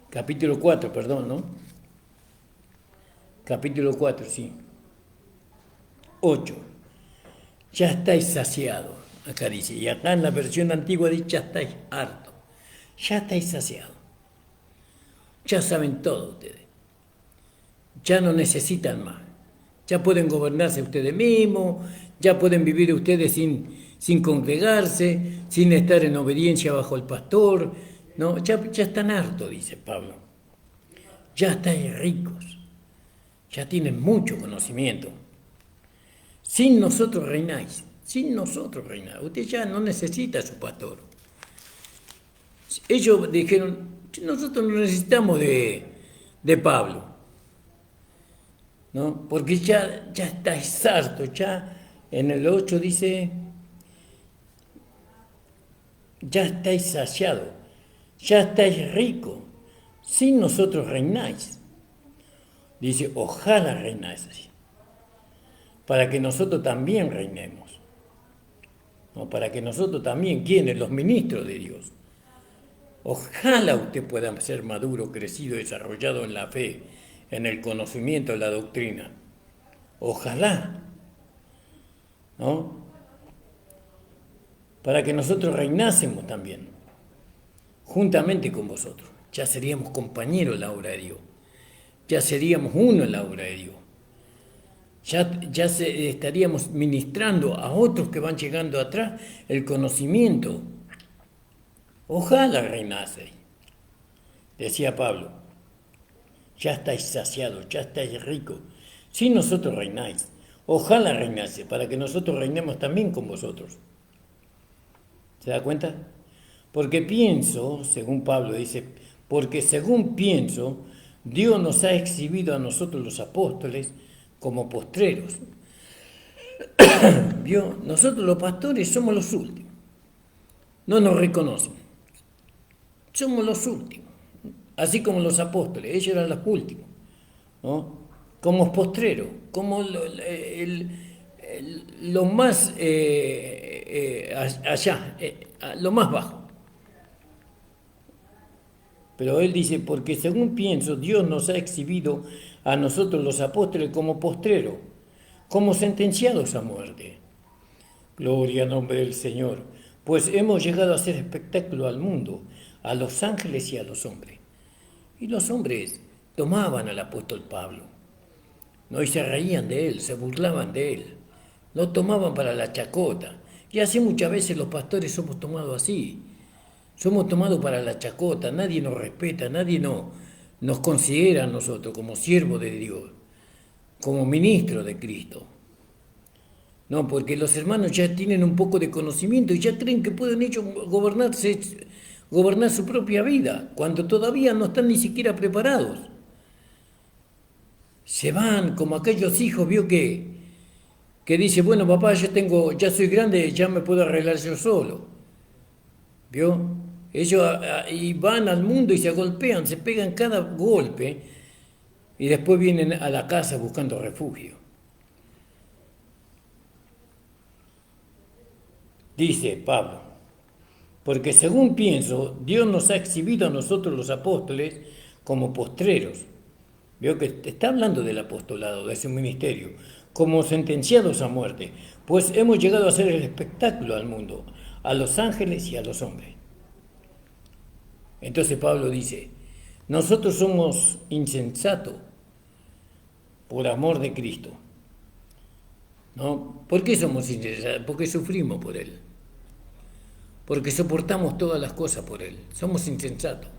Capítulo 4, perdón, ¿no? Capítulo 4, sí. 8. Ya estáis saciados, acá dice. Y acá en la versión antigua dice, ya estáis hartos. Ya estáis saciados. Ya saben todo ustedes. Ya no necesitan más. Ya pueden gobernarse ustedes mismos. Ya pueden vivir ustedes sin congregarse, sin estar en obediencia bajo el pastor. No, ya están hartos, dice Pablo. Ya estáis ricos. Ya tienen mucho conocimiento. Sin nosotros reináis. Sin nosotros reináis. Usted ya no necesita a su pastor. Ellos dijeron, nosotros no necesitamos de Pablo. ¿No? Porque ya estáis hartos. Ya en el 8 dice, ya estáis saciados, ya estáis ricos, sin nosotros reináis. Dice, ojalá reináis así, para que nosotros también reinemos. ¿No? Para que nosotros también, ¿quiénes? Los ministros de Dios. Ojalá usted pueda ser maduro, crecido, desarrollado en la fe, en el conocimiento de la doctrina. Ojalá, ¿no? Para que nosotros reinásemos también, juntamente con vosotros. Ya seríamos compañeros en la obra de Dios. Ya seríamos uno en la obra de Dios. Ya estaríamos ministrando a otros que van llegando atrás el conocimiento. Ojalá reinase, decía Pablo. Ya estáis saciados, ya estáis ricos. Si nosotros reináis, ojalá reinase, para que nosotros reinemos también con vosotros. ¿Se da cuenta? Porque pienso, según Pablo dice, porque según pienso, Dios nos ha exhibido a nosotros los apóstoles como postreros. ¿Vio? Nosotros los pastores somos los últimos. No nos reconocen. Somos los últimos. Así como los apóstoles, ellos eran los últimos. ¿No? Como postreros, como lo más allá, lo más bajo. Pero él dice, porque según pienso, Dios nos ha exhibido a nosotros los apóstoles como postreros, como sentenciados a muerte. Gloria al nombre del Señor. Pues hemos llegado a hacer espectáculo al mundo, a los ángeles y a los hombres. Y los hombres tomaban al apóstol Pablo, ¿no? Y se reían de él, se burlaban de él, lo tomaban para la chacota. Y así muchas veces los pastores somos tomados así. Somos tomados para la chacota, nadie nos respeta, nadie nos considera a nosotros como siervos de Dios, como ministros de Cristo. No, porque los hermanos ya tienen un poco de conocimiento y ya creen que pueden ellos gobernar su propia vida, cuando todavía no están ni siquiera preparados. Se van como aquellos hijos, vio que dice, bueno papá, ya soy grande, ya me puedo arreglar yo solo. ¿Vio? Ellos y van al mundo y se golpean, se pegan cada golpe y después vienen a la casa buscando refugio. Dice Pablo, porque según pienso, Dios nos ha exhibido a nosotros los apóstoles como postreros. Veo que está hablando del apostolado, de su ministerio, como sentenciados a muerte, pues hemos llegado a hacer el espectáculo al mundo, a los ángeles y a los hombres. Entonces Pablo dice, nosotros somos insensatos por amor de Cristo. ¿No? ¿Por qué somos insensatos? Porque sufrimos por Él. Porque soportamos todas las cosas por Él. Somos insensatos.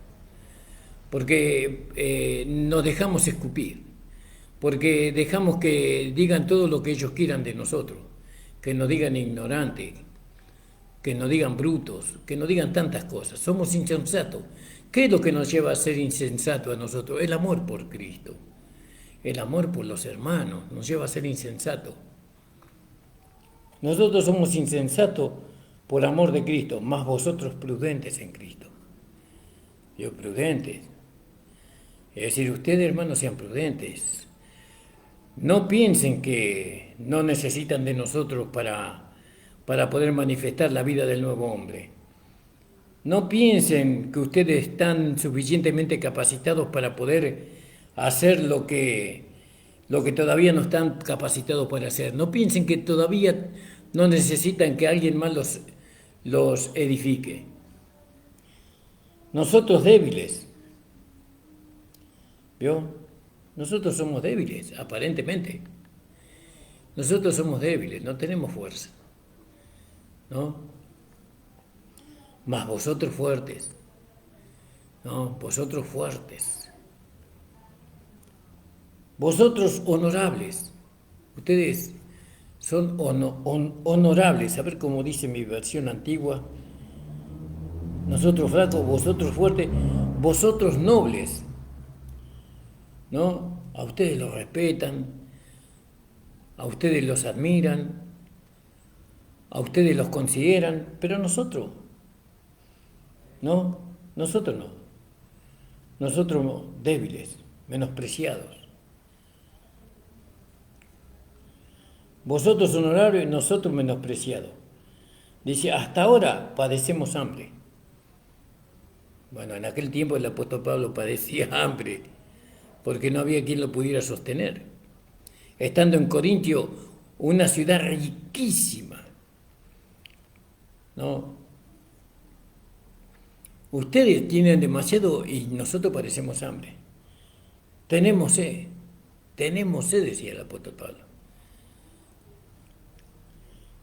Porque nos dejamos escupir. Porque dejamos que digan todo lo que ellos quieran de nosotros. Que nos digan ignorantes. Que nos digan brutos, que nos digan tantas cosas. Somos insensatos. ¿Qué es lo que nos lleva a ser insensatos a nosotros? El amor por Cristo. El amor por los hermanos nos lleva a ser insensatos. Nosotros somos insensatos por amor de Cristo, más vosotros prudentes en Cristo. Yo prudentes. Es decir, ustedes hermanos sean prudentes. No piensen que no necesitan de nosotros para poder manifestar la vida del nuevo hombre. No piensen que ustedes están suficientemente capacitados para poder hacer lo que todavía no están capacitados para hacer. No piensen que todavía no necesitan que alguien más los edifique. Nosotros débiles, ¿vio? Nosotros somos débiles, aparentemente. Nosotros somos débiles, no tenemos fuerza, ¿no? Mas vosotros fuertes, ¿no? Vosotros fuertes. Vosotros honorables. Ustedes son honorables. A ver cómo dice mi versión antigua. Nosotros flacos, vosotros fuertes, vosotros nobles, ¿no? A ustedes los respetan, a ustedes los admiran, a ustedes los consideran, pero nosotros No, nosotros no. Nosotros débiles, menospreciados. Vosotros honorables y nosotros menospreciados. Dice, hasta ahora padecemos hambre. Bueno, en aquel tiempo el apóstol Pablo padecía hambre, porque no había quien lo pudiera sostener. Estando en Corintio, una ciudad riquísima, ¿no? Ustedes tienen demasiado y nosotros padecemos hambre. Tenemos sed, decía el apóstol Pablo.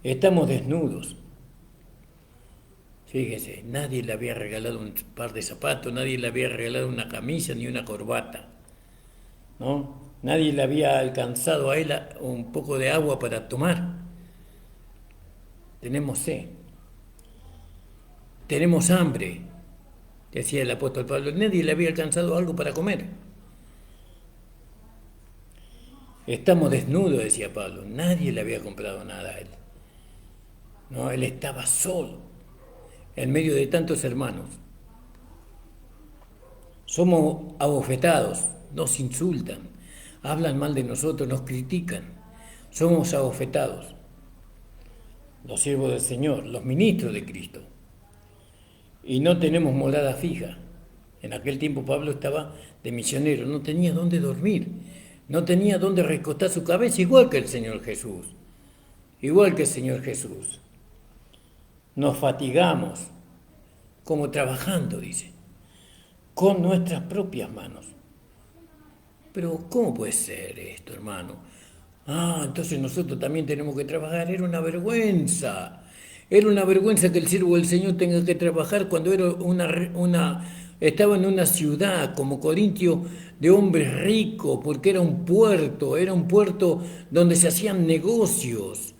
Estamos desnudos. Fíjense, nadie le había regalado un par de zapatos, nadie le había regalado una camisa ni una corbata, ¿no? Nadie le había alcanzado a él un poco de agua para tomar. Tenemos sed. Tenemos hambre, decía el apóstol Pablo. Nadie le había alcanzado algo para comer. Estamos desnudos, decía Pablo. Nadie le había comprado nada a él. No, él estaba solo, en medio de tantos hermanos. Somos abofetados, nos insultan, hablan mal de nosotros, nos critican. Somos abofetados. Los siervos del Señor, los ministros de Cristo. Y no tenemos morada fija. En aquel tiempo Pablo estaba de misionero, no tenía dónde dormir, no tenía dónde recostar su cabeza, igual que el Señor Jesús. Igual que el Señor Jesús. Nos fatigamos, como trabajando, dice, con nuestras propias manos. Pero ¿cómo puede ser esto, hermano? Entonces nosotros también tenemos que trabajar. Era una vergüenza. Era una vergüenza que el siervo del Señor tenga que trabajar cuando estaba en una ciudad como Corintio de hombres ricos, porque era un puerto donde se hacían negocios.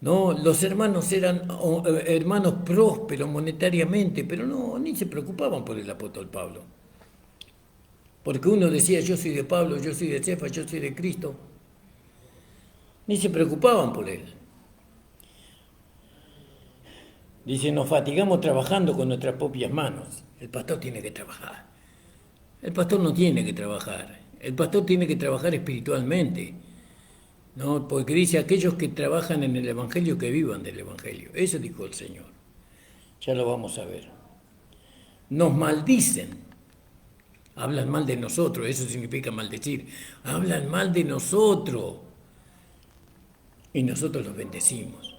No, los hermanos eran hermanos prósperos monetariamente, pero no, ni se preocupaban por el apóstol Pablo. Porque uno decía, yo soy de Pablo, yo soy de Cefas, yo soy de Cristo. Ni se preocupaban por él. Dice, nos fatigamos trabajando con nuestras propias manos. El pastor tiene que trabajar. El pastor no tiene que trabajar. El pastor tiene que trabajar espiritualmente. ¿No? Porque dice, aquellos que trabajan en el Evangelio, que vivan del Evangelio. Eso dijo el Señor. Ya lo vamos a ver. Nos maldicen. Hablan mal de nosotros, eso significa maldecir. Hablan mal de nosotros. Y nosotros los bendecimos.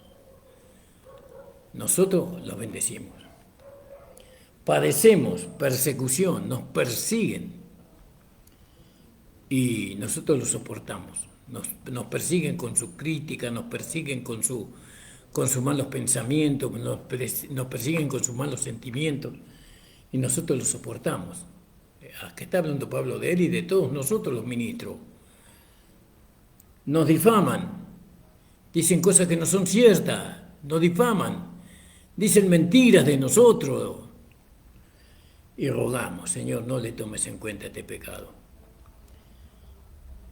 Nosotros los bendecimos. Padecemos persecución, nos persiguen. Y nosotros lo soportamos. Nos persiguen con su crítica, nos persiguen con sus malos pensamientos, nos persiguen con sus malos sentimientos, y nosotros lo soportamos. Aquí está hablando Pablo de él y de todos nosotros los ministros. Nos difaman, dicen cosas que no son ciertas, nos difaman, dicen mentiras de nosotros, y rogamos, Señor, no le tomes en cuenta este pecado.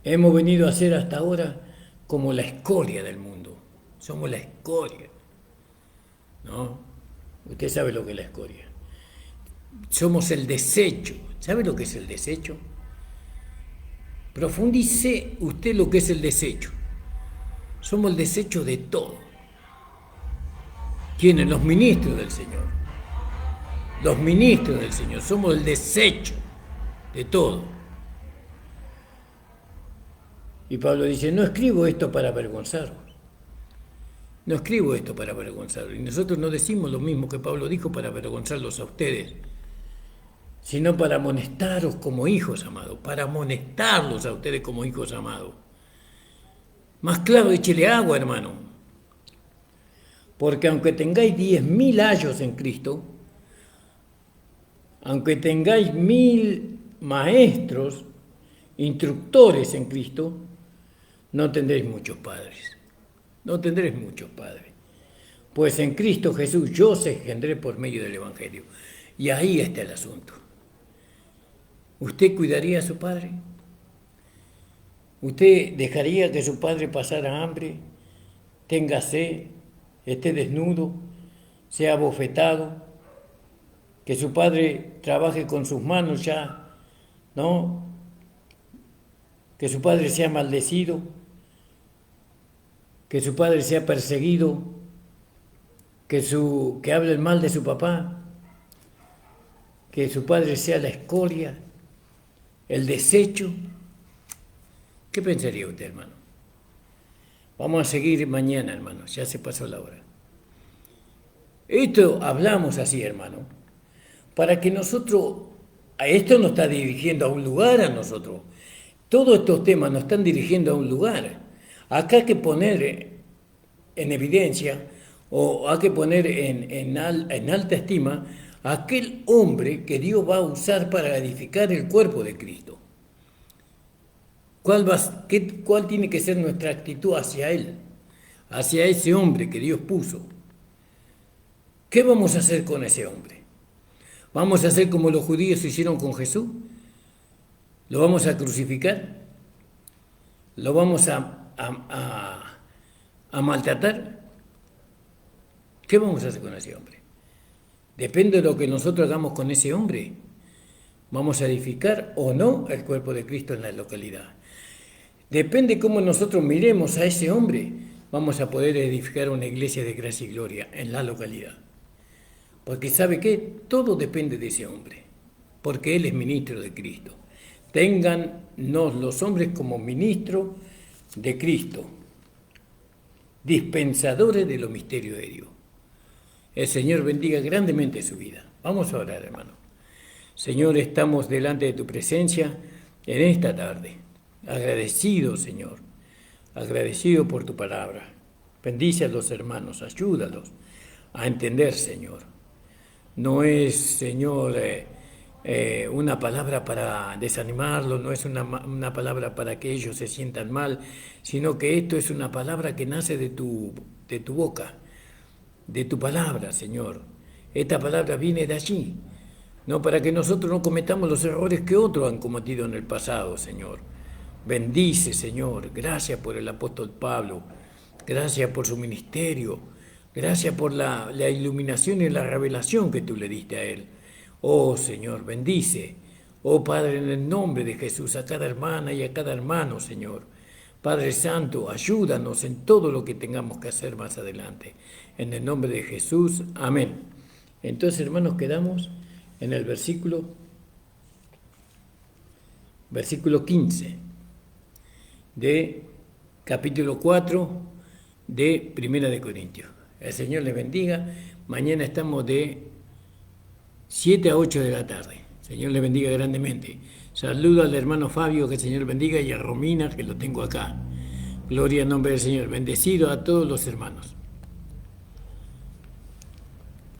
Hemos venido a ser hasta ahora como la escoria del mundo. Somos la escoria, ¿no? Usted sabe lo que es la escoria. Somos el desecho. ¿Sabe lo que es el desecho? Profundice usted lo que es el desecho. Somos el desecho de todo. ¿Quiénes? Los ministros del Señor. Los ministros del Señor. Somos el desecho de todo. Y Pablo dice, no escribo esto para avergonzaros. No escribo esto para avergonzaros. Y nosotros no decimos lo mismo que Pablo dijo para avergonzarlos a ustedes, sino para amonestaros como hijos amados, para amonestarlos a ustedes como hijos amados. Más claro, échele agua, hermano. Porque aunque tengáis 10.000 años en Cristo, aunque tengáis 1.000 maestros, instructores en Cristo, no tendréis muchos padres. No tendréis muchos padres. Pues en Cristo Jesús yo os engendré por medio del Evangelio. Y ahí está el asunto. ¿Usted cuidaría a su padre? ¿Usted dejaría que su padre pasara hambre, tenga sed, esté desnudo, sea abofetado, que su padre trabaje con sus manos ya, ¿no? Que su padre sea maldecido, que su padre sea perseguido, que hable el mal de su papá, que su padre sea la escoria, el desecho. ¿Qué pensaría usted, hermano? Vamos a seguir mañana, hermano, ya se pasó la hora. Esto hablamos así, hermano, para que nosotros, esto nos está dirigiendo a un lugar a nosotros. Todos estos temas nos están dirigiendo a un lugar. Acá hay que poner en evidencia o hay que poner en alta estima a aquel hombre que Dios va a usar para edificar el cuerpo de Cristo. ¿Cuál tiene que ser nuestra actitud hacia él? Hacia ese hombre que Dios puso. ¿Qué vamos a hacer con ese hombre? ¿Vamos a hacer como los judíos hicieron con Jesús? ¿Lo vamos a crucificar? ¿Lo vamos a maltratar? ¿Qué vamos a hacer con ese hombre? Depende de lo que nosotros hagamos con ese hombre. ¿Vamos a edificar o no el cuerpo de Cristo en la localidad? Depende cómo nosotros miremos a ese hombre, vamos a poder edificar una iglesia de gracia y gloria en la localidad. Porque ¿sabe qué? Todo depende de ese hombre, porque él es ministro de Cristo. Téngannos los hombres como ministros de Cristo, dispensadores de los misterios de Dios. El Señor bendiga grandemente su vida. Vamos a orar, hermano. Señor, estamos delante de tu presencia en esta tarde. Agradecido, Señor. Agradecido por tu palabra. Bendice a los hermanos, ayúdalos a entender, Señor. No es, Señor, una palabra para desanimarlos, no es una palabra para que ellos se sientan mal, sino que esto es una palabra que nace de tu boca, de tu palabra, Señor. Esta palabra viene de allí, no para que nosotros no cometamos los errores que otros han cometido en el pasado, Señor. Bendice, Señor. Gracias por el apóstol Pablo. Gracias por su ministerio. Gracias por la iluminación y la revelación que tú le diste a él. Oh, Señor, bendice. Oh, Padre, en el nombre de Jesús, a cada hermana y a cada hermano, Señor. Padre Santo, ayúdanos en todo lo que tengamos que hacer más adelante. En el nombre de Jesús, amén. Entonces, hermanos, quedamos en el versículo 15 de capítulo 4 de Primera de Corintios. El Señor les bendiga. Mañana estamos de 7 a 8 de la tarde. El Señor les bendiga grandemente. Saludo al hermano Fabio, que el Señor bendiga, y a Romina, que lo tengo acá. Gloria al nombre del Señor. Bendecido a todos los hermanos.